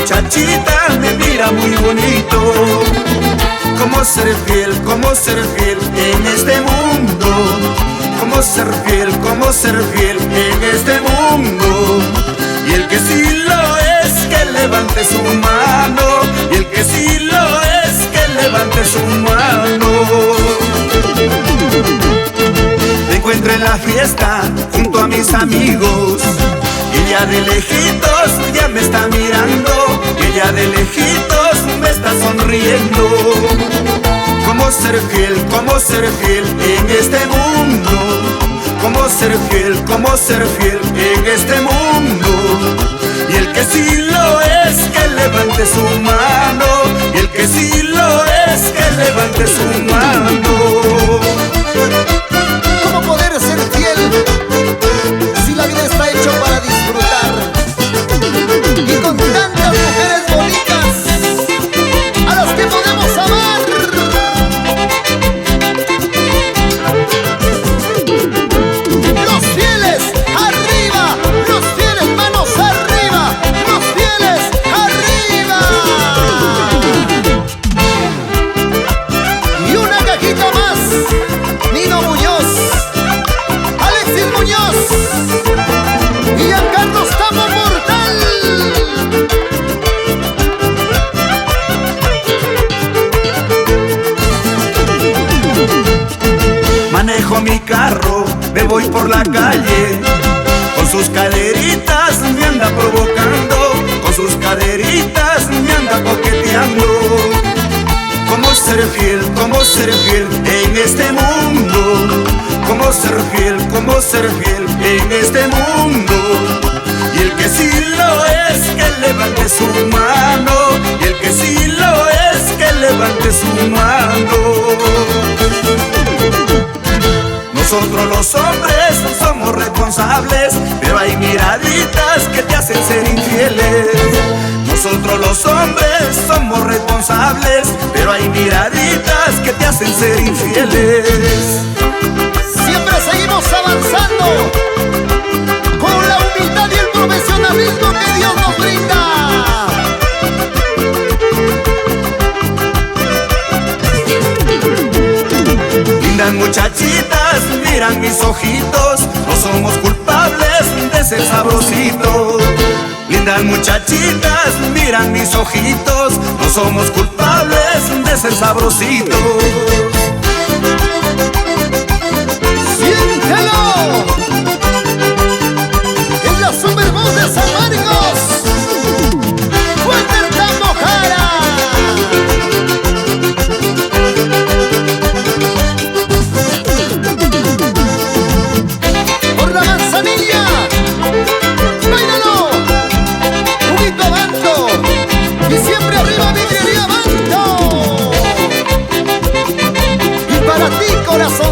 muchachita me mira muy bonito. ¿Cómo ser fiel en este mundo? ¿Cómo ser fiel en este mundo? Y el que sí lo es, que levante su mano. Y el que sí lo es, que levante su mano. Me encuentro en la fiesta junto a mis amigos. Ella de lejitos ya me está mirando. Ella de lejitos me está sonriendo. ¿Cómo ser fiel en este mundo? ¿Cómo ser fiel en este mundo? Y el que sí lo es, que levante su mano. Y el que sí lo es, que levante su mano. ¿Cómo poder ser fiel si la vida está hecha para disfrutar? Y con tantas mujeres bonitas a las que podemos amar. Los fieles arriba, los fieles manos arriba, los fieles arriba. Y una cajita más. Nino Muñoz, Alexis Muñoz y Giancarlo Tamo Mortal. Manejo mi carro, me voy por la calle. Con sus caderitas me anda provocando. Con sus caderitas me anda coqueteando. ¿Cómo ser fiel en este mundo? ¿Cómo ser fiel en este mundo? Y el que sí lo es, que levante su mano. Y el que sí lo es, que levante su mano. Nosotros los hombres somos responsables, pero hay miraditas que te hacen ser infieles. Nosotros los hombres somos responsables, pero hay miraditas que te hacen ser infieles. Siempre seguimos avanzando con la humildad y el profesionalismo que Dios nos brinda. Lindas muchachitas, miran mis ojitos, no somos culpables de ser sabrositos. Lindas muchachitas, miran mis ojitos, no somos culpables de ser sabrositos. ¡Siéntelo! Es la super voz de San Marcos, Walter Tamo Jara. Por la manzanilla, báilalo, Juguito Banto, y siempre arriba Vidriería Banto. Y para ti, corazón.